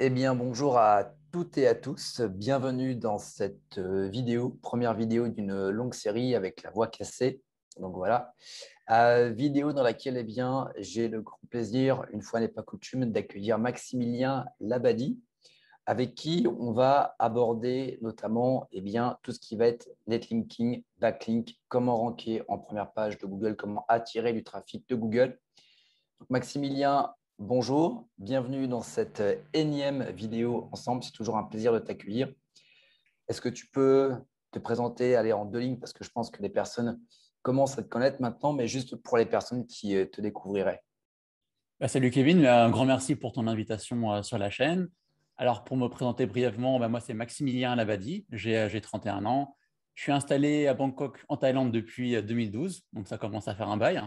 Eh bien, bonjour à toutes et à tous. Bienvenue dans cette vidéo, première vidéo d'une longue série avec la voix cassée. Donc voilà, vidéo dans laquelle j'ai le grand plaisir, une fois n'est pas coutume, d'accueillir Maximilien Labadie, avec qui on va aborder notamment tout ce qui va être netlinking, backlink, comment ranker en première page de Google, comment attirer du trafic de Google. Donc, Maximilien, bonjour, bienvenue dans cette énième vidéo ensemble. C'est toujours un plaisir de t'accueillir. Est-ce que tu peux te présenter, aller en deux lignes, parce que je pense que les personnes commencent à te connaître maintenant, mais juste pour les personnes qui te découvriraient. Salut Kevin, un grand merci pour ton invitation sur la chaîne. Alors pour me présenter brièvement, moi c'est Maximilien Labadie, j'ai 31 ans. Je suis installé à Bangkok en Thaïlande depuis 2012, donc ça commence à faire un bail.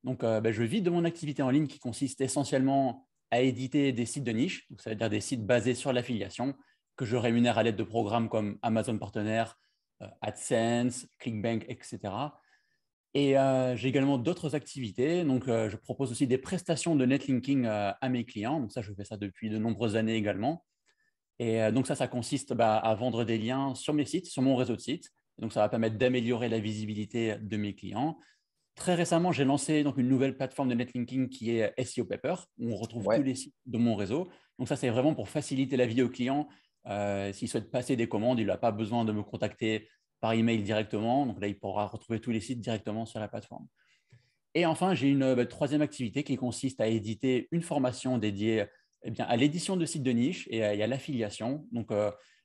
Donc je vis de mon activité en ligne qui consiste essentiellement à éditer des sites de niche, donc ça veut dire des sites basés sur l'affiliation que je rémunère à l'aide de programmes comme Amazon Partenaire, AdSense, ClickBank, etc. Et j'ai également d'autres activités. Donc, je propose aussi des prestations de netlinking à mes clients. Donc, ça, je fais ça depuis de nombreuses années également. Et donc, ça consiste à vendre des liens sur mes sites, sur mon réseau de sites. Et donc, ça va permettre d'améliorer la visibilité de mes clients. Très récemment, j'ai lancé donc une nouvelle plateforme de netlinking qui est SEO Paper, où on retrouve tous Ouais, les sites de mon réseau. Donc, ça, c'est vraiment pour faciliter la vie au client. S'il souhaite passer des commandes, il n'a pas besoin de me contacter par email directement. Donc là, il pourra retrouver tous les sites directement sur la plateforme. Et enfin, j'ai une troisième activité qui consiste à éditer une formation dédiée à l'édition de sites de niche et à l'affiliation. Donc,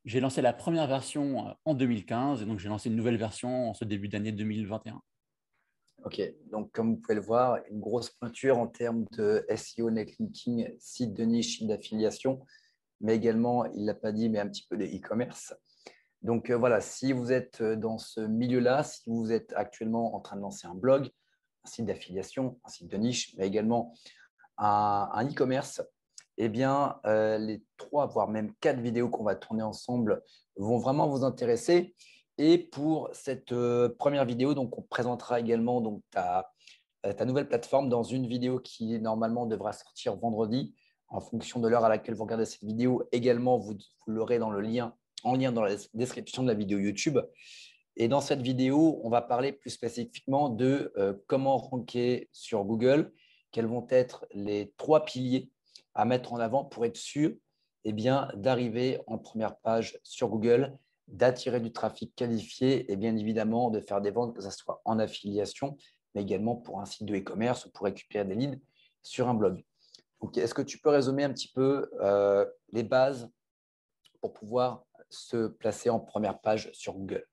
j'ai lancé la première version en 2015 et donc j'ai lancé une nouvelle version en ce début d'année 2021. ok. Donc, comme vous pouvez le voir, une grosse pointure en termes de SEO, netlinking, site de niche, site d'affiliation, mais également, il ne l'a pas dit, mais un petit peu de e-commerce. Donc voilà, si vous êtes dans ce milieu-là, si vous êtes actuellement en train de lancer un blog, un site d'affiliation, un site de niche, mais également un e-commerce, eh bien, les trois, voire même quatre vidéos qu'on va tourner ensemble vont vraiment vous intéresser. Et pour cette première vidéo, donc, on présentera également donc, ta nouvelle plateforme dans une vidéo qui normalement devra sortir vendredi. En fonction de l'heure à laquelle vous regardez cette vidéo, également, vous l'aurez dans le lien, en lien dans la description de la vidéo YouTube. Et dans cette vidéo, on va parler plus spécifiquement de comment ranker sur Google, quels vont être les trois piliers à mettre en avant pour être sûr d'arriver en première page sur Google, d'attirer du trafic qualifié et bien évidemment de faire des ventes, que ce soit en affiliation, mais également pour un site de e-commerce ou pour récupérer des leads sur un blog. Donc, est-ce que tu peux résumer un petit peu les bases pour pouvoir se placer en première page sur Google?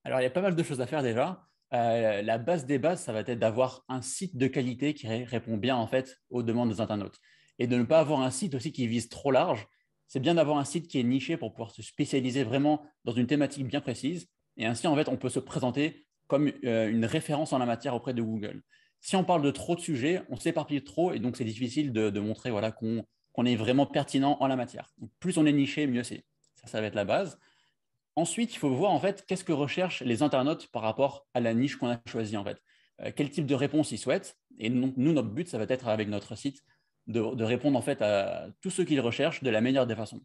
Alors, il y a pas mal de choses à faire déjà. La base des bases, ça va être d'avoir un site de qualité qui répond bien en fait aux demandes des internautes et de ne pas avoir un site aussi qui vise trop large. C'est bien d'avoir un site qui est niché pour pouvoir se spécialiser vraiment dans une thématique bien précise. Et ainsi, en fait, on peut se présenter comme une référence en la matière auprès de Google. Si on parle de trop de sujets, on s'éparpille trop et donc c'est difficile de montrer voilà, qu'on est vraiment pertinent en la matière. Donc, plus on est niché, mieux c'est. Ça va être la base. Ensuite, il faut voir en fait qu'est-ce que recherchent les internautes par rapport à la niche qu'on a choisie en fait. Quel type de réponse ils souhaitent. Et nous, notre but, ça va être avec notre site de répondre en fait à tous ceux qu'ils recherchent de la meilleure des façons.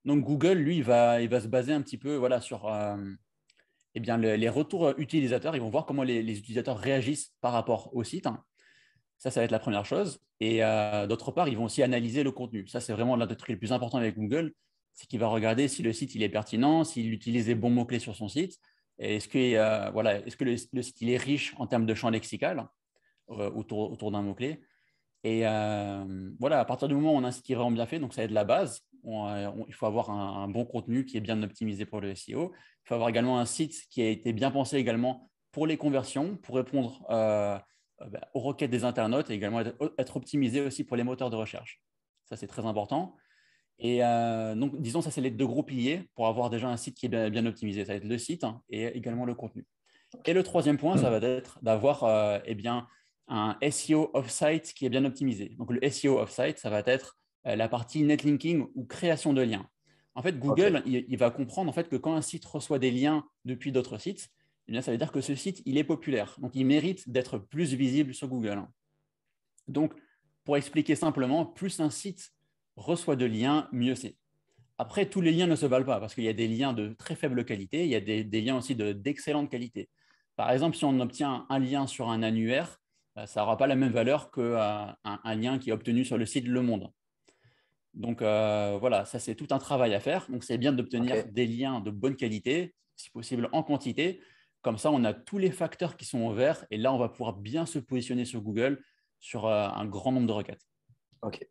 Donc Google, lui, il va se baser un petit peu voilà, sur les retours utilisateurs. Ils vont voir comment les utilisateurs réagissent par rapport au site, hein. Ça va être la première chose. Et d'autre part, ils vont aussi analyser le contenu. Ça, c'est vraiment l'un des trucs les plus importants avec Google, c'est qu'il va regarder si le site il est pertinent, s'il utilise les bons mots-clés sur son site. Et est-ce que le site il est riche en termes de champ lexical autour d'un mot-clé. Et voilà, à partir du moment où on a un site qui est vraiment bien fait, donc ça va être la base. Il faut avoir un bon contenu qui est bien optimisé pour le SEO. Il faut avoir également un site qui a été bien pensé également pour les conversions, pour répondre aux requêtes des internautes et également être optimisé aussi pour les moteurs de recherche. Ça, c'est très important. Et donc, disons, ça, c'est les deux gros piliers pour avoir déjà un site qui est bien optimisé. Ça va être le site, hein, et également le contenu. Et le troisième point, ça va être d'avoir un SEO off-site qui est bien optimisé. Donc, le SEO off-site, ça va être la partie netlinking ou création de liens. En fait, Ok. Google, il va comprendre en fait, que quand un site reçoit des liens depuis d'autres sites, eh bien, ça veut dire que ce site, il est populaire. Donc, il mérite d'être plus visible sur Google. Donc, pour expliquer simplement, plus un site reçoit de liens, mieux c'est. Après, tous les liens ne se valent pas parce qu'il y a des liens de très faible qualité, il y a des liens aussi d'excellente qualité. Par exemple, si on obtient un lien sur un annuaire, ça n'aura pas la même valeur qu'un lien qui est obtenu sur le site Le Monde. Donc voilà, ça c'est tout un travail à faire. Donc c'est bien d'obtenir OK. des liens de bonne qualité, si possible en quantité. Comme ça, on a tous les facteurs qui sont au vert et là, on va pouvoir bien se positionner sur Google sur un grand nombre de requêtes. OK.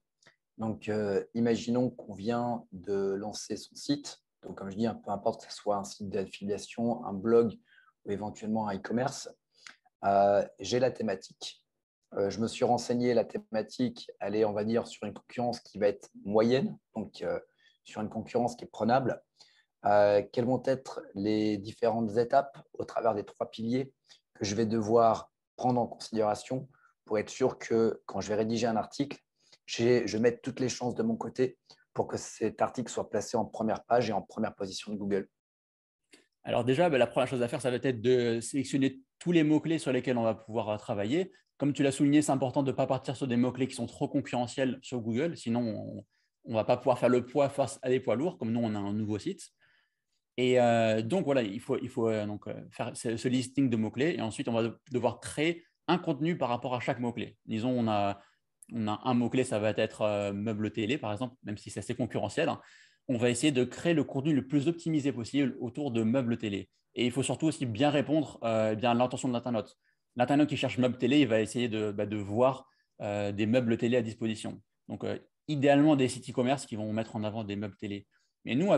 Donc, imaginons qu'on vient de lancer son site. Donc, comme je dis, peu importe que ce soit un site d'affiliation, un blog ou éventuellement un e-commerce. J'ai la thématique. Je me suis renseigné, la thématique, elle est, on va dire, sur une concurrence qui va être moyenne, donc sur une concurrence qui est prenable. Quelles vont être les différentes étapes au travers des 3 piliers que je vais devoir prendre en considération pour être sûr que quand je vais rédiger un article, je mette toutes les chances de mon côté pour que cet article soit placé en première page et en première position de Google. Alors déjà, la première chose à faire, ça va être de sélectionner tous les mots-clés sur lesquels on va pouvoir travailler. Comme tu l'as souligné, c'est important de ne pas partir sur des mots-clés qui sont trop concurrentiels sur Google, sinon on ne va pas pouvoir faire le poids face à des poids lourds, comme nous, on a un nouveau site. Et donc voilà, il faut faire ce listing de mots-clés et ensuite on va devoir créer un contenu par rapport à chaque mot-clé. Disons, on a un mot-clé, ça va être meuble télé, par exemple, même si c'est assez concurrentiel. On va essayer de créer le contenu le plus optimisé possible autour de meubles télé. Et il faut surtout aussi bien répondre bien à l'intention de l'internaute. L'internaute qui cherche meuble télé, il va essayer de voir des meubles télé à disposition. Donc, idéalement, des sites e-commerce qui vont mettre en avant des meubles télé. Mais nous,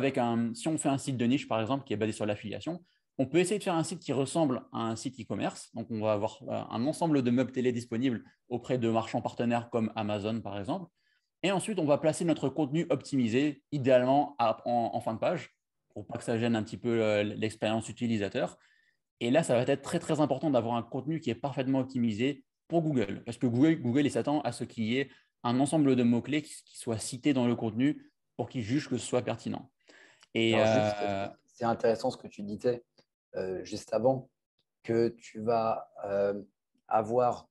si on fait un site de niche, par exemple, qui est basé sur l'affiliation, on peut essayer de faire un site qui ressemble à un site e-commerce. Donc, on va avoir un ensemble de meubles télé disponibles auprès de marchands partenaires comme Amazon, par exemple. Et ensuite, on va placer notre contenu optimisé, idéalement en fin de page, pour pas que ça gêne un petit peu l'expérience utilisateur. Et là, ça va être très, très important d'avoir un contenu qui est parfaitement optimisé pour Google. Parce que Google il s'attend à ce qu'il y ait un ensemble de mots-clés qui soient cités dans le contenu pour qu'il juge que ce soit pertinent. Et Alors, juste, c'est intéressant ce que tu disais juste avant, que tu vas avoir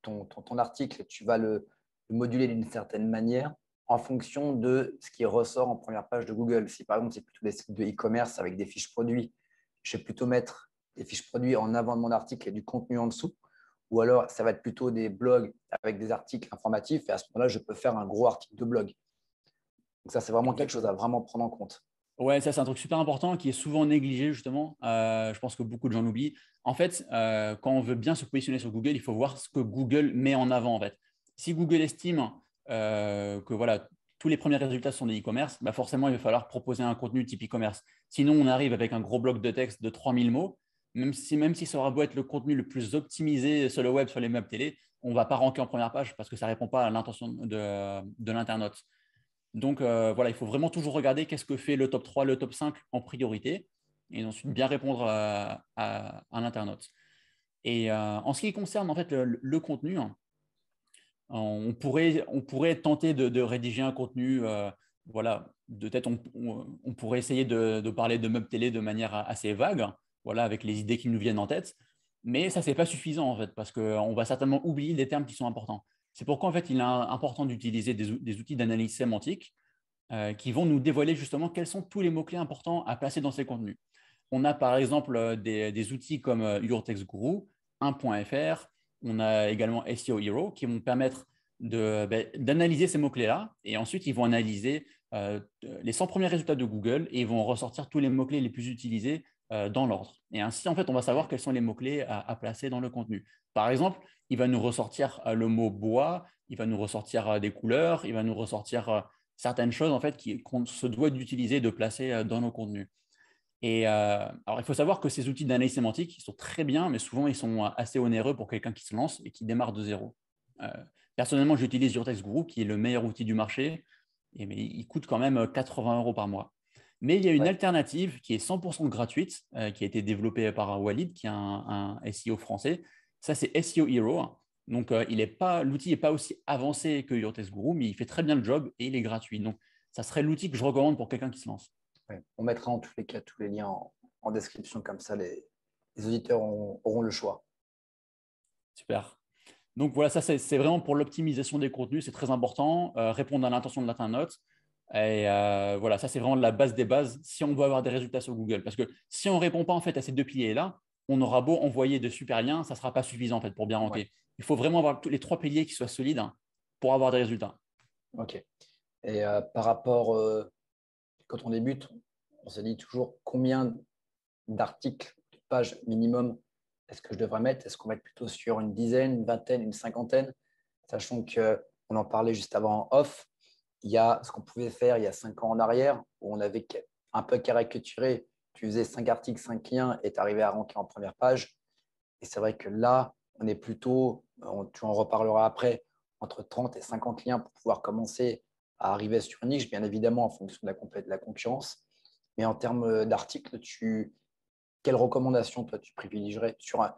ton article, tu vas le moduler d'une certaine manière en fonction de ce qui ressort en première page de Google. Si par exemple, c'est plutôt des sites de e-commerce avec des fiches produits, je vais plutôt mettre des fiches produits en avant de mon article et du contenu en dessous. Ou alors, ça va être plutôt des blogs avec des articles informatifs. Et à ce moment-là, je peux faire un gros article de blog. Donc ça, c'est vraiment quelque chose à vraiment prendre en compte. ouais, ça, c'est un truc super important qui est souvent négligé, justement. Je pense que beaucoup de gens l'oublient. En fait, quand on veut bien se positionner sur Google, il faut voir ce que Google met en avant, en fait. Si Google estime que voilà, tous les premiers résultats sont des e-commerce, bah forcément, il va falloir proposer un contenu type e-commerce. Sinon, on arrive avec un gros bloc de texte de 3000 mots. Même si ça aura beau être le contenu le plus optimisé sur le web, sur les meubles télé, on ne va pas ranker en première page parce que ça ne répond pas à l'intention de l'internaute. Donc voilà, il faut vraiment toujours regarder qu'est-ce que fait le top 3, le top 5 en priorité, et ensuite bien répondre à l'internaute. Et en ce qui concerne en fait le contenu, hein, on pourrait tenter de rédiger un contenu, voilà, peut-être on pourrait essayer de parler de meubles télé de manière assez vague, hein, voilà, avec les idées qui nous viennent en tête, mais ça, c'est pas suffisant en fait, parce qu'on va certainement oublier des termes qui sont importants. C'est pourquoi en fait, il est important d'utiliser des outils d'analyse sémantique qui vont nous dévoiler justement quels sont tous les mots-clés importants à placer dans ces contenus. On a par exemple des outils comme Your Text Guru, 1.fr, on a également SEO Hero qui vont permettre d'analyser ces mots-clés-là et ensuite ils vont analyser les 100 premiers résultats de Google et ils vont ressortir tous les mots-clés les plus utilisés dans l'ordre. Et ainsi, en fait, on va savoir quels sont les mots-clés à placer dans le contenu. Par exemple, il va nous ressortir le mot bois, il va nous ressortir des couleurs, il va nous ressortir certaines choses en fait qu'on se doit d'utiliser, de placer dans nos contenus. Et alors, il faut savoir que ces outils d'analyse sémantique, ils sont très bien, mais souvent, ils sont assez onéreux pour quelqu'un qui se lance et qui démarre de zéro. Euh, Personnellement, j'utilise Your-Text Guru, qui est le meilleur outil du marché, mais il coûte quand même 80 € par mois. Mais il y a une Ouais. alternative qui est 100% gratuite, qui a été développée par Walid, qui est un SEO français. Ça, c'est SEO Hero. Donc, l'outil n'est pas aussi avancé que Your-Text Guru, mais il fait très bien le job et il est gratuit. Donc, ça serait l'outil que je recommande pour quelqu'un qui se lance. Ouais. On mettra en tous les cas tous les liens en description, comme ça les auditeurs auront le choix. Super. Donc voilà, ça c'est vraiment pour l'optimisation des contenus, c'est très important, répondre à l'intention de l'internaute. Et voilà, ça c'est vraiment la base des bases si on veut avoir des résultats sur Google. Parce que si on ne répond pas en fait à ces deux piliers-là, on aura beau envoyer de super liens, ça ne sera pas suffisant en fait pour bien Ouais. ranker. Il faut vraiment avoir tous les trois piliers qui soient solides pour avoir des résultats. Ok. Et par rapport, quand on débute, on se dit toujours combien d'articles, de pages minimum est-ce que je devrais mettre? Est-ce qu'on va être plutôt sur une dizaine, une vingtaine, une cinquantaine? Sachant qu'on en parlait juste avant en off, il y a ce qu'on pouvait faire il y a 5 ans en arrière, où on avait un peu caricaturé, tu faisais 5 articles, 5 liens et tu arrivais à ranker en première page. Et c'est vrai que là, on est plutôt, tu en reparleras après, entre 30 et 50 liens pour pouvoir commencer à arriver sur une niche, bien évidemment en fonction de la concurrence. Mais en termes d'articles, quelles recommandations toi tu privilégierais sur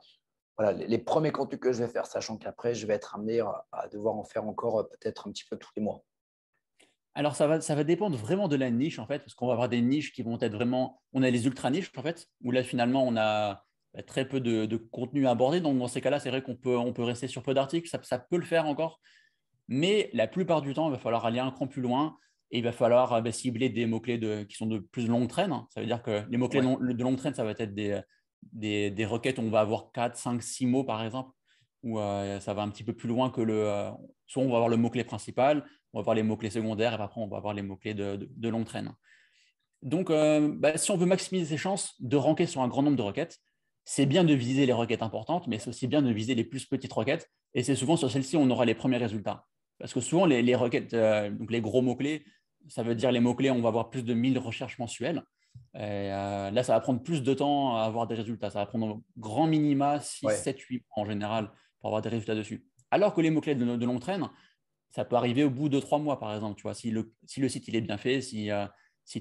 voilà, les premiers contenus que je vais faire, sachant qu'après, je vais être amené à devoir en faire encore peut-être un petit peu tous les mois. Alors, ça va dépendre vraiment de la niche, en fait, parce qu'on va avoir des niches qui vont être vraiment… On a les ultra niches, en fait, où là, finalement, on a très peu de contenu à aborder. Donc, dans ces cas-là, c'est vrai qu'on peut rester sur peu d'articles. Ça peut le faire encore. Mais la plupart du temps, il va falloir aller un cran plus loin et il va falloir cibler des mots-clés qui sont de plus longue traîne. Ça veut dire que les mots-clés Ouais, de longue traîne, ça va être des requêtes où on va avoir 4, 5, 6 mots, par exemple, où ça va un petit peu plus loin que soit on va avoir le mot-clé principal, on va avoir les mots-clés secondaires et après, on va avoir les mots-clés de longue traîne. Donc, si on veut maximiser ses chances de ranker sur un grand nombre de requêtes, c'est bien de viser les requêtes importantes, mais c'est aussi bien de viser les plus petites requêtes. Et c'est souvent sur celles-ci on aura les premiers résultats. Parce que souvent, les requêtes, donc les gros mots-clés, ça veut dire les mots-clés, on va avoir plus de 1000 recherches mensuelles. Et, là, ça va prendre plus de temps à avoir des résultats. Ça va prendre grand minima 6, ouais, 7, 8 mois en général pour avoir des résultats dessus. Alors que les mots-clés de longue traîne, ça peut arriver au bout de 3 mois, par exemple. Tu vois, si le site il est bien fait, si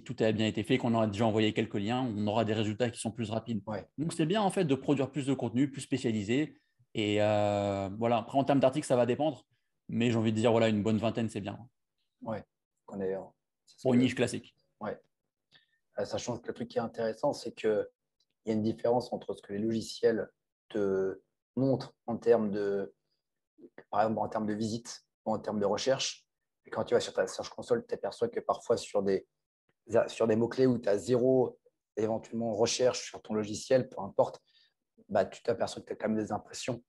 tout a bien été fait, qu'on aura déjà envoyé quelques liens, on aura des résultats qui sont plus rapides. ouais, Donc, c'est bien en fait de produire plus de contenu, plus spécialisé. Et voilà, après, en termes d'articles, ça va dépendre. Mais j'ai envie de dire, voilà, une bonne vingtaine, c'est bien ouais. On est, c'est ce pour une que, niche classique. ouais. Sachant que le truc qui est intéressant, c'est qu'il y a une différence entre ce que les logiciels te montrent en termes par exemple, en termes de visite ou en termes de recherche. Et quand tu vas sur ta Search Console, tu t'aperçois que parfois sur des mots-clés où tu as zéro éventuellement recherche sur ton logiciel, peu importe, bah, tu t'aperçois que tu as quand même des impressions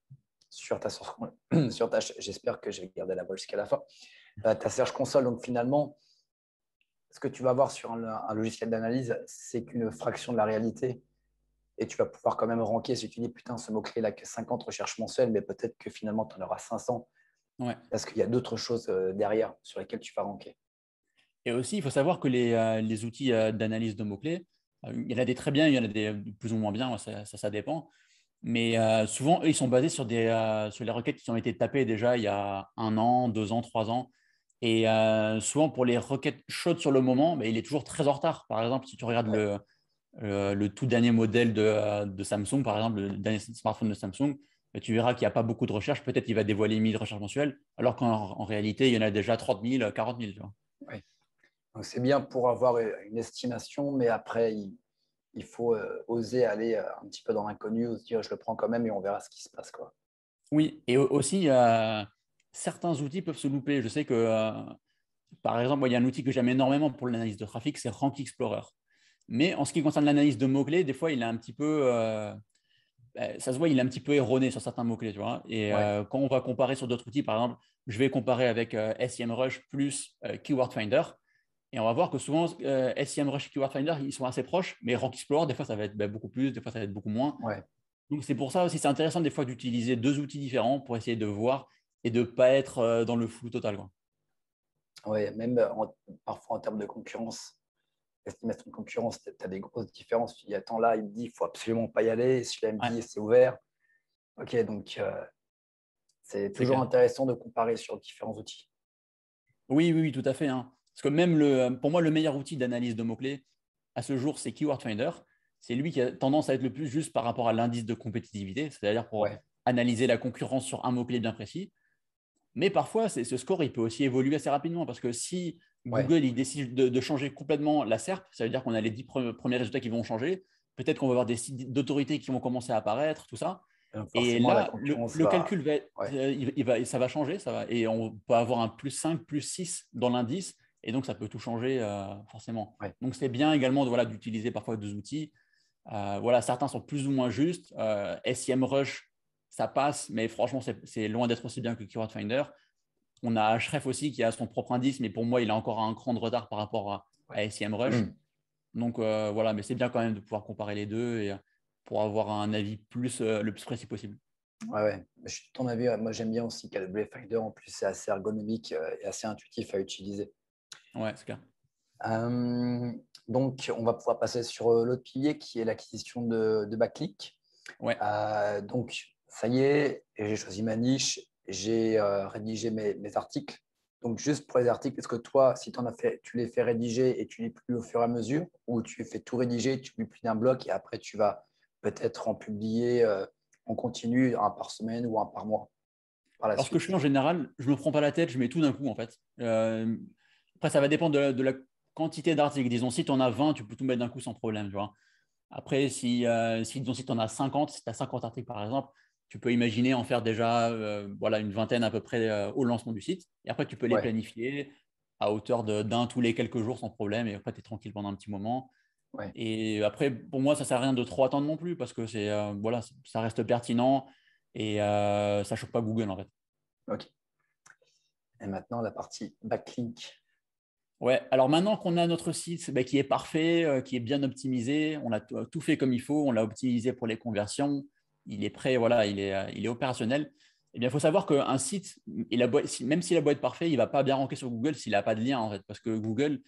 sur ta Search j'espère que je vais garder la voix jusqu'à la fin. Ta Search Console, donc finalement, ce que tu vas voir sur un logiciel d'analyse, c'est qu'une fraction de la réalité. Et tu vas pouvoir quand même ranker si tu dis, putain, ce mot-clé là que 50 recherches mensuelles, mais peut-être que finalement, tu en auras 500 Ouais. parce qu'il y a d'autres choses derrière sur lesquelles tu vas ranker. Et aussi, il faut savoir que les outils d'analyse de mots-clés, il y en a des très bien, il y en a des plus ou moins bien, ça dépend. Mais souvent, eux, ils sont basés sur les requêtes qui ont été tapées déjà il y a 1 an, 2 ans, 3 ans. Et souvent, pour les requêtes chaudes sur le moment, il est toujours très en retard. Par exemple, si tu regardes Ouais, le tout dernier modèle de Samsung, par exemple, le dernier smartphone de Samsung, tu verras qu'il n'y a pas beaucoup de recherches. Peut-être qu'il va dévoiler 1000 recherches mensuelles, alors qu'en réalité, il y en a déjà 30 000, 40 000. Tu vois. ouais. Donc c'est bien pour avoir une estimation, mais après, il faut oser aller un petit peu dans l'inconnu, se dire je le prends quand même et on verra ce qui se passe, quoi. Oui, et aussi, certains outils peuvent se louper. Je sais que, par exemple, il y a un outil que j'aime énormément pour l'analyse de trafic, c'est Rank Explorer. Mais en ce qui concerne l'analyse de mots-clés, des fois, il est un petit peu, ça se voit, il est un petit peu erroné sur certains mots-clés, tu vois. Et Ouais, quand on va comparer sur d'autres outils, par exemple, je vais comparer avec SEMrush plus Keyword Finder, et on va voir que souvent, SEMrush et Keyword Finder, ils sont assez proches, mais Rank Explorer, des fois, ça va être beaucoup plus, des fois, ça va être beaucoup moins. ouais, Donc, c'est pour ça aussi, c'est intéressant des fois d'utiliser deux outils différents pour essayer de voir et de ne pas être dans le flou total, quoi. ouais. Même parfois en termes de concurrence, estimation de concurrence, tu as des grosses différences. Tu dis, attends, là, il me dit, il faut absolument pas y aller. Si là, il me Ouais, dit, c'est ouvert. Ok, donc c'est c'est toujours clair. intéressant de comparer sur différents outils. Oui, oui, oui, tout à fait, hein. Parce que même pour moi, le meilleur outil d'analyse de mots-clés à ce jour, c'est Keyword Finder. C'est lui qui a tendance à être le plus juste par rapport à l'indice de compétitivité, c'est-à-dire pour Ouais, analyser la concurrence sur un mot-clé bien précis. Mais parfois, ce score, il peut aussi évoluer assez rapidement parce que si ouais, Google il décide de changer complètement la SERP, ça veut dire qu'on a les 10 premiers résultats qui vont changer. Peut-être qu'on va avoir des sites d'autorité qui vont commencer à apparaître, tout ça. Donc Et forcément, la là, concurrence le va… calcul Ouais, ça va changer, et on peut avoir un plus 5, plus 6 dans l'indice, et donc ça peut tout changer forcément. ouais. Donc c'est bien également voilà, d'utiliser parfois deux outils. Voilà, certains sont plus ou moins justes. SEMrush, ça passe, mais franchement, c'est loin d'être aussi bien que Keyword Finder. On a Ahrefs aussi qui a son propre indice, mais pour moi, il a encore un cran de retard par rapport à SEMrush. Hmm. Donc voilà, mais c'est bien quand même de pouvoir comparer les deux et pour avoir un avis le plus précis possible. Ouais, ouais. Je suis de ton avis. Ouais. Moi, j'aime bien aussi KW Finder. En plus, c'est assez ergonomique et assez intuitif à utiliser. Ouais, c'est clair. Euh, donc, on va pouvoir passer sur l'autre pilier qui est l'acquisition de backlinks. Ouais. Donc, ça y est, j'ai choisi ma niche, j'ai rédigé mes articles. Donc, juste pour les articles, est-ce que toi, si tu en as fait, tu les fais rédiger et tu les publies au fur et à mesure, ou tu fais tout rédiger, tu publies d'un bloc et après tu vas peut-être en publier en continu, un par semaine ou un par mois par la Alors, ce que je suite? fais en général, je ne me prends pas la tête, je mets tout d'un coup en fait. Après, ça va dépendre de la quantité d'articles. Disons, si tu en as 20, tu peux tout mettre d'un coup sans problème. Tu vois. Après, si tu en as 50, si tu as 50 articles par exemple, tu peux imaginer en faire déjà voilà, une vingtaine à peu près au lancement du site. Et après, tu peux les Ouais, planifier à hauteur d'un tous les quelques jours sans problème. Et après, tu es tranquille pendant un petit moment. ouais, Et après, pour moi, ça ne sert à rien de trop attendre non plus parce que voilà, ça reste pertinent et ça ne choque pas Google en fait. ok. Et maintenant, la partie backlink. Ouais, alors maintenant qu'on a notre site qui est parfait, qui est bien optimisé, on a tout fait comme il faut, on l'a optimisé pour les conversions, il est prêt, voilà, il est opérationnel. Eh bien, il faut savoir qu'un site, même s'il a beau être parfait, il ne va pas bien ranker sur Google s'il n'a pas de lien, en fait, parce que Google,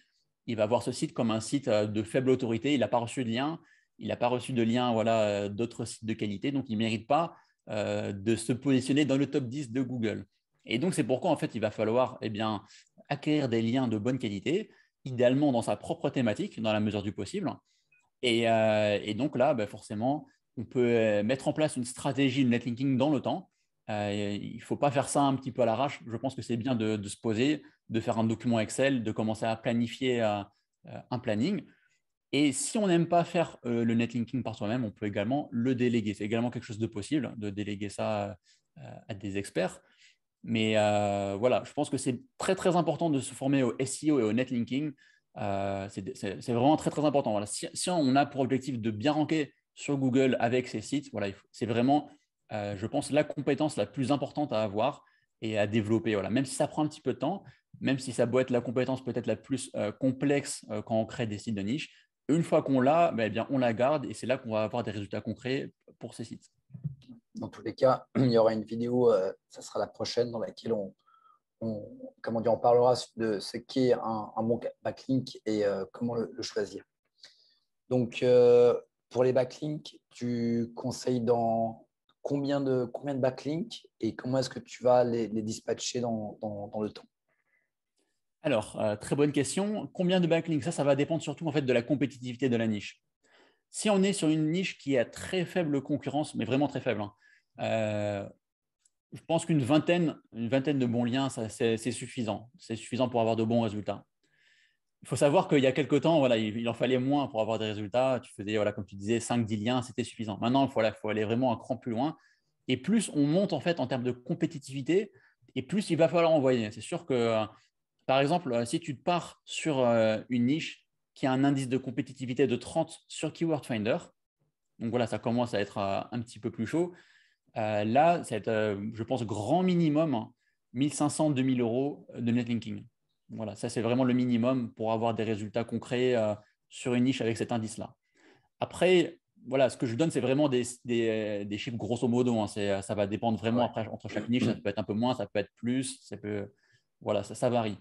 il va voir ce site comme un site de faible autorité, il n'a pas reçu de lien, il n'a pas reçu de lien voilà, d'autres sites de qualité, donc il ne mérite pas de se positionner dans le top 10 de Google. Et donc, c'est pourquoi, en fait, il va falloir eh bien, acquérir des liens de bonne qualité, idéalement dans sa propre thématique, dans la mesure du possible. Et donc là, bah, forcément, on peut mettre en place une stratégie de netlinking dans le temps. Il ne faut pas faire ça un petit peu à l'arrache. Je pense que c'est bien de se poser, de faire un document Excel, de commencer à planifier un planning. Et si on n'aime pas faire le netlinking par soi-même, on peut également le déléguer. C'est également quelque chose de possible, de déléguer ça à des experts. Mais voilà, je pense que c'est très, très important de se former au SEO et au netlinking. C'est vraiment très, très important. Voilà. Si on a pour objectif de bien ranker sur Google avec ces sites, voilà, c'est vraiment, je pense, la compétence la plus importante à avoir et à développer. Voilà. Même si ça prend un petit peu de temps, même si ça doit être la compétence peut-être la plus complexe quand on crée des sites de niche, une fois qu'on l'a, ben, eh bien, on la garde et c'est là qu'on va avoir des résultats concrets pour ces sites. Dans tous les cas, il y aura une vidéo, ça sera la prochaine, dans laquelle comment dire, on parlera de ce qu'est un bon backlink et comment le choisir. Donc, pour les backlinks, tu conseilles dans combien de backlinks et comment est-ce que tu vas les dispatcher dans le temps? Alors, très bonne question. Combien de backlinks? Ça va dépendre surtout en fait de la compétitivité de la niche. Si on est sur une niche qui a très faible concurrence, mais vraiment très faible, hein, je pense une vingtaine de bons liens, c'est suffisant. C'est suffisant pour avoir de bons résultats. Il faut savoir qu'il y a quelques temps, voilà, il en fallait moins pour avoir des résultats. Tu faisais, voilà, comme tu disais, 5-10 liens, c'était suffisant. Maintenant, faut aller vraiment un cran plus loin. Et plus on monte en fait en termes de compétitivité, et plus il va falloir envoyer. C'est sûr que, par exemple, si tu pars sur une niche qui a un indice de compétitivité de 30 sur Keyword Finder, donc voilà, ça commence à être un petit peu plus chaud. Là, ça va être, je pense, grand minimum 1500-2000 euros de netlinking. Voilà, ça c'est vraiment le minimum pour avoir des résultats concrets sur une niche avec cet indice-là. Après, voilà, ce que je donne, c'est vraiment des chiffres grosso modo, hein. Ça va dépendre vraiment Ouais. après, entre chaque niche. Ça peut être un peu moins, ça peut être plus. Voilà, ça varie.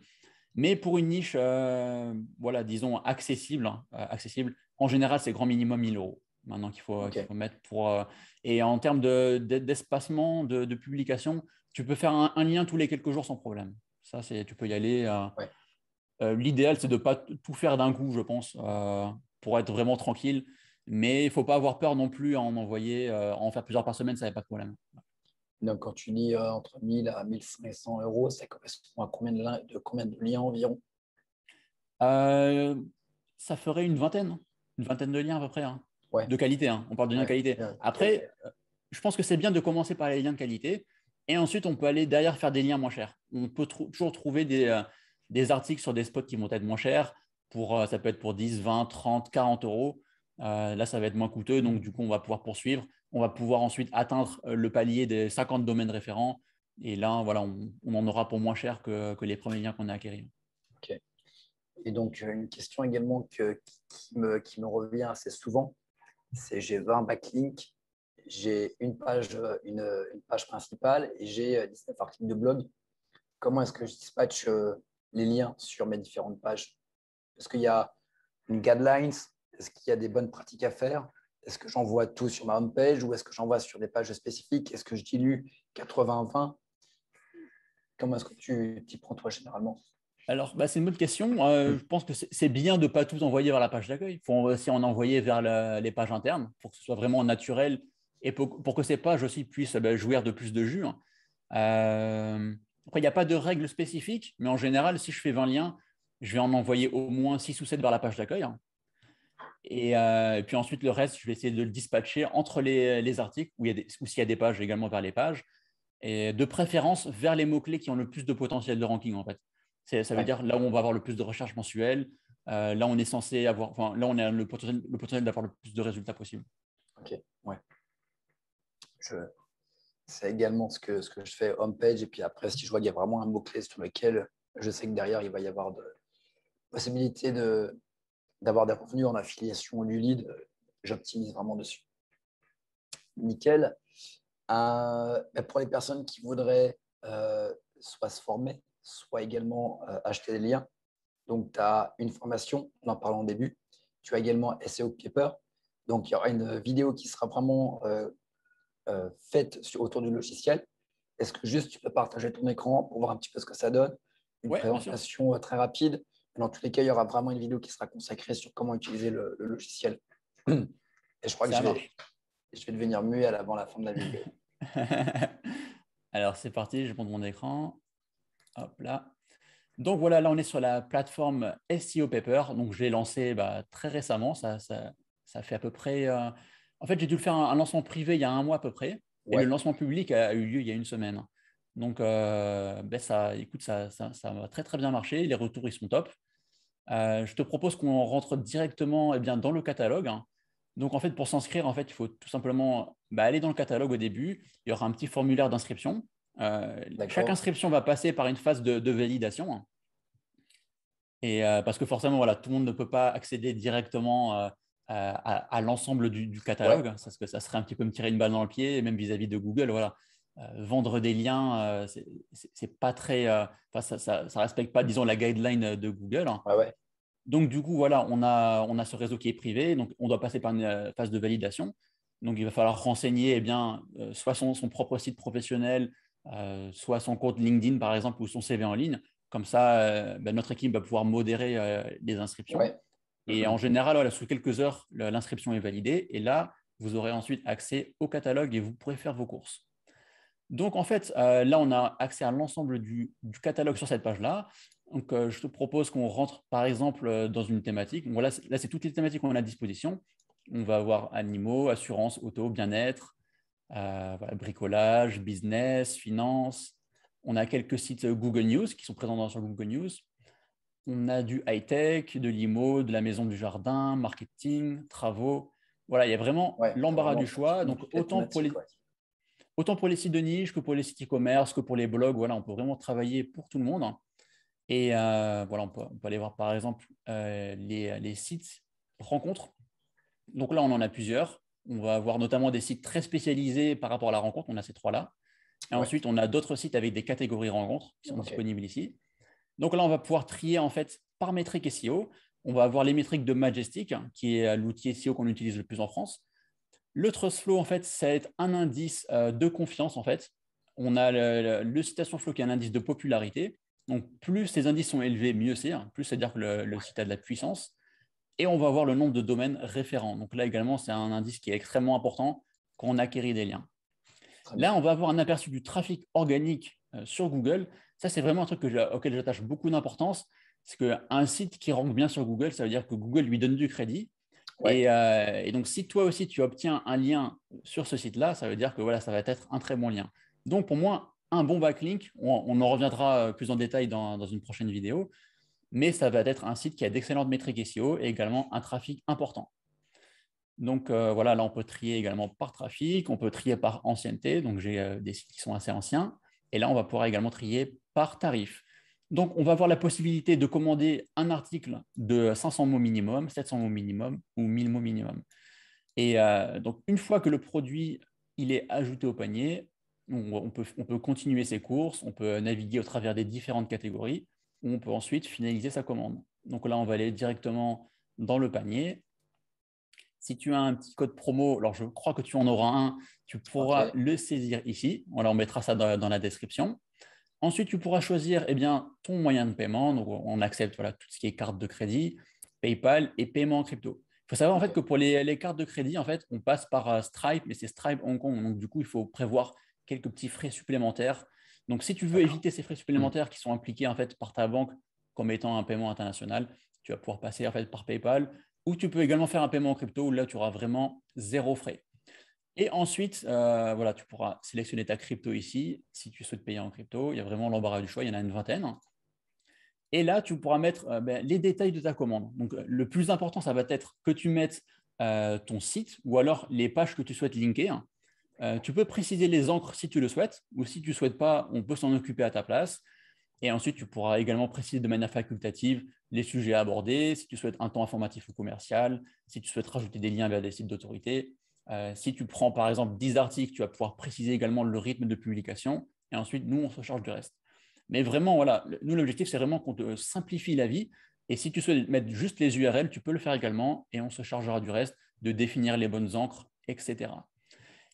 Mais pour une niche, voilà, disons accessible, hein, accessible, en général, c'est grand minimum 1000 euros. Maintenant qu'il Ok. faut mettre pour. Et en termes d'espacement, de publication, tu peux faire un lien tous les quelques jours sans problème. Ça, tu peux y aller. Ouais. L'idéal, c'est de ne pas tout faire d'un coup, je pense, pour être vraiment tranquille. Mais il ne faut pas avoir peur non plus à en envoyer, à en faire plusieurs par semaine, ça n'a pas de problème. Donc, quand tu dis entre 1000 à 1500 euros, ça correspond à combien de liens environ? Euh, Ça ferait une vingtaine de liens à peu près, hein, Ouais, de qualité, hein. On parle de liens de ouais, qualité. bien, Après, qualité. je pense que c'est bien de commencer par les liens de qualité et ensuite, on peut aller derrière faire des liens moins chers. On peut toujours trouver des articles sur des spots qui vont être moins chers. Ça peut être pour 10, 20, 30, 40 euros. Là, ça va être moins coûteux. Donc, du coup, on va pouvoir poursuivre. On va pouvoir ensuite atteindre le palier des 50 domaines référents. Et là, voilà, on en aura pour moins cher que les premiers liens qu'on a acquéris. Ok. Et donc, une question également qui me revient assez souvent, c'est j'ai 20 backlinks, j'ai une page principale et j'ai 19 articles de blog. Comment est-ce que je dispatche les liens sur mes différentes pages? Est-ce qu'il y a une guidelines? Est-ce qu'il y a des bonnes pratiques à faire? Est-ce que j'envoie tout sur ma homepage ou est-ce que j'envoie sur des pages spécifiques? Est-ce que je dilue 80-20? Comment est-ce que tu t'y prends toi généralement? Alors, c'est une bonne question. Je pense que c'est bien de ne pas tout envoyer vers la page d'accueil. Il faut aussi en envoyer vers les pages internes pour que ce soit vraiment naturel et pour que ces pages aussi puissent jouir de plus de jus. Après, il n'y a pas de règles spécifiques, mais en général, si je fais 20 liens, je vais en envoyer au moins 6 ou 7 vers la page d'accueil. Et puis ensuite, le reste, je vais essayer de le dispatcher entre les articles ou s'il y a des pages également vers les pages. Et de préférence vers les mots-clés qui ont le plus de potentiel de ranking en fait. Ça veut dire là où on va avoir le plus de recherches mensuelles, là on est censé avoir, enfin là on a le potentiel d'avoir le plus de résultats possible. Ok, ouais. C'est également ce que je fais homepage et puis après si je vois qu'il y a vraiment un mot-clé sur lequel je sais que derrière il va y avoir de possibilité d'avoir des revenus en affiliation du lead, j'optimise vraiment dessus. Nickel. Pour les personnes qui voudraient soit se former, soit également acheter des liens, donc tu as une formation, on en parle en début. Tu as également SEO Paper. Donc il y aura une vidéo qui sera vraiment faite autour du logiciel. Est-ce que juste tu peux partager ton écran pour voir un petit peu ce que ça donne? Une Ouais, bien sûr. présentation très rapide. Dans tous les cas, il y aura vraiment une vidéo qui sera consacrée sur comment utiliser le logiciel. Et je crois que Ça marche. je vais devenir muet avant la fin de la vidéo. Alors c'est parti, je monte mon écran. Hop là. Donc voilà, là on est sur la plateforme SEO Paper. Donc je l'ai lancé très récemment. Ça fait à peu près. En fait, j'ai dû le faire un lancement privé il y a un mois à peu près. Et le Ouais, lancement public a eu lieu il y a une semaine. Donc écoute, ça va très très bien marché. Les retours ils sont top. Je te propose qu'on rentre directement dans le catalogue. Donc, en fait, pour s'inscrire, en fait, il faut tout simplement aller dans le catalogue au début. Il y aura un petit formulaire d'inscription. Chaque d'accord. inscription va passer par une phase de validation. Et parce que forcément, voilà, tout le monde ne peut pas accéder directement à l'ensemble du Ouais, catalogue, parce que ça serait un petit peu me tirer une balle dans le pied, même vis-à-vis de Google. Voilà. Vendre des liens, c'est pas très, ça respecte pas, disons, la guideline de Google. ouais, ouais. Donc, du coup, voilà, on a ce réseau qui est privé, donc on doit passer par une phase de validation. Donc, il va falloir renseigner soit son propre site professionnel, soit son compte LinkedIn, par exemple, ou son CV en ligne. Comme ça, notre équipe va pouvoir modérer les inscriptions. Ouais. Et en général, voilà, sous quelques heures, l'inscription est validée. Et là, vous aurez ensuite accès au catalogue et vous pourrez faire vos courses. Donc, en fait, là, on a accès à l'ensemble du catalogue sur cette page-là. Donc, je te propose qu'on rentre, par exemple, dans une thématique. Donc, voilà, là, c'est toutes les thématiques qu'on a à disposition. On va avoir animaux, assurance, auto, bien-être, voilà, bricolage, business, finance. On a quelques sites Google News qui sont présents sur Google News. On a du high-tech, de l'IMO, de la maison du jardin, marketing, travaux. Voilà, il y a vraiment Ouais, tu as l'embarras vraiment du choix. Donc, toutes les thématiques. Ouais. autant pour les sites de niche que pour les sites e-commerce, que pour les blogs, voilà, on peut vraiment travailler pour tout le monde. Et voilà, on peut aller voir par exemple les sites rencontres. Donc là, on en a plusieurs. On va avoir notamment des sites très spécialisés par rapport à la rencontre. On a ces trois-là. Et Ouais, ensuite, on a d'autres sites avec des catégories rencontres qui sont ok. disponibles ici. Donc là, on va pouvoir trier en fait par métrique SEO. On va avoir les métriques de Majestic, qui est l'outil SEO qu'on utilise le plus en France. Le Trust Flow, en fait, ça va être un indice de confiance, en fait. On a le Citation Flow qui est un indice de popularité. Donc, plus ces indices sont élevés, mieux c'est. Plus c'est-à-dire que le site a de la puissance. Et on va avoir le nombre de domaines référents. Donc là également, c'est un indice qui est extrêmement important quand on acquérit des liens. Très bien. Là, on va avoir un aperçu du trafic organique sur Google. Ça, c'est vraiment un truc auquel j'attache beaucoup d'importance. C'est qu'un site qui rank bien sur Google, ça veut dire que Google lui donne du crédit. Ouais. Et donc, si toi aussi, tu obtiens un lien sur ce site-là, ça veut dire que voilà, ça va être un très bon lien. Donc, pour moi, un bon backlink, on en reviendra plus en détail dans une prochaine vidéo, mais ça va être un site qui a d'excellentes métriques SEO et également un trafic important. Donc voilà, là on peut trier également par trafic, on peut trier par ancienneté, donc j'ai des sites qui sont assez anciens, et là on va pouvoir également trier par tarif. Donc on va avoir la possibilité de commander un article de 500 mots minimum, 700 mots minimum ou 1000 mots minimum. Et donc une fois que le produit il est ajouté au panier, on peut continuer ses courses, on peut naviguer au travers des différentes catégories, ou on peut ensuite finaliser sa commande. Donc là on va aller directement dans le panier. Si tu as un petit code promo, alors je crois que tu en auras un, tu pourras OK. le saisir ici. Voilà, on mettra ça dans la description. Ensuite, tu pourras choisir eh bien, ton moyen de paiement. Donc, on accepte voilà, tout ce qui est carte de crédit, PayPal et paiement en crypto. Il faut savoir en fait OK. que pour les cartes de crédit, en fait, on passe par Stripe, mais c'est Stripe Hong Kong. Donc, du coup, il faut prévoir quelques petits frais supplémentaires. Donc, si tu veux D'accord. éviter ces frais supplémentaires qui sont impliqués en fait par ta banque comme étant un paiement international, tu vas pouvoir passer en fait par PayPal ou tu peux également faire un paiement en crypto où là, tu auras vraiment zéro frais. Et ensuite, voilà, tu pourras sélectionner ta crypto ici. Si tu souhaites payer en crypto, il y a vraiment l'embarras du choix, il y en a une vingtaine. Et là, tu pourras mettre les détails de ta commande. Donc, le plus important, ça va être que tu mettes ton site ou alors les pages que tu souhaites linker. Tu peux préciser les encres si tu le souhaites, ou si tu ne souhaites pas, on peut s'en occuper à ta place. Et ensuite, tu pourras également préciser de manière facultative les sujets à aborder, si tu souhaites un temps informatif ou commercial, si tu souhaites rajouter des liens vers des sites d'autorité. Si tu prends par exemple 10 articles, tu vas pouvoir préciser également le rythme de publication. Et ensuite, nous, on se charge du reste. Mais vraiment, voilà, nous, l'objectif, c'est vraiment qu'on te simplifie la vie. Et si tu souhaites mettre juste les URL, tu peux le faire également et on se chargera du reste, de définir les bonnes encres, etc.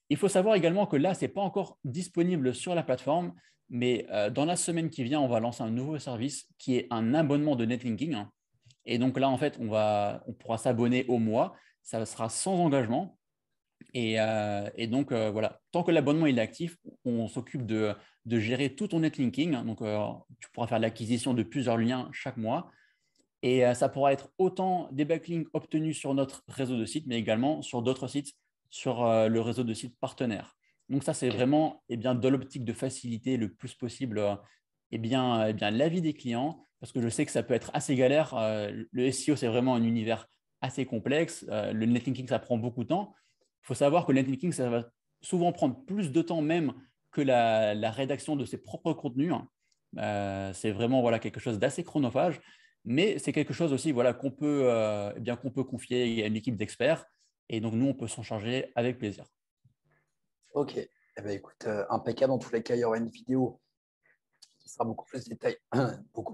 Il faut savoir également que là, ce n'est pas encore disponible sur la plateforme, mais dans la semaine qui vient, on va lancer un nouveau service qui est un abonnement de netlinking. Et donc là, en fait, on pourra s'abonner au mois. Ça sera sans engagement. Et donc, voilà, tant que l'abonnement est actif, on s'occupe de gérer tout ton netlinking. Donc, tu pourras faire l'acquisition de plusieurs liens chaque mois. Et ça pourra être autant des backlinks obtenus sur notre réseau de sites, mais également sur d'autres sites, sur le réseau de sites partenaires. Donc ça, c'est OK. vraiment dans l'optique de faciliter le plus possible la vie des clients, parce que je sais que ça peut être assez galère. Le SEO, c'est vraiment un univers assez complexe. Le netlinking, ça prend beaucoup de temps. Il faut savoir que le netlinking, ça va souvent prendre plus de temps même que la rédaction de ses propres contenus. C'est vraiment voilà, quelque chose d'assez chronophage. Mais c'est quelque chose aussi voilà, qu'on peut confier à une équipe d'experts. Et donc, nous, on peut s'en charger avec plaisir. OK. Eh ben, écoute, impeccable. Dans tous les cas, il y aura une vidéo qui sera beaucoup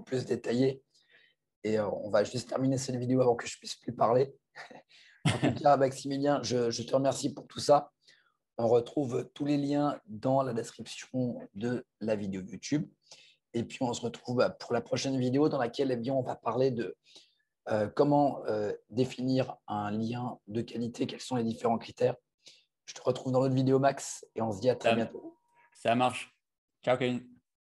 plus détaillée. Et on va juste terminer cette vidéo avant que je puisse plus parler. En tout cas, Maximilien, je te remercie pour tout ça. On retrouve tous les liens dans la description de la vidéo YouTube. Et puis, on se retrouve pour la prochaine vidéo dans laquelle eh bien, on va parler de comment définir un lien de qualité, quels sont les différents critères. Je te retrouve dans l'autre vidéo, Max, et on se dit à très Ça, bientôt. ça marche. Ciao, Kevin.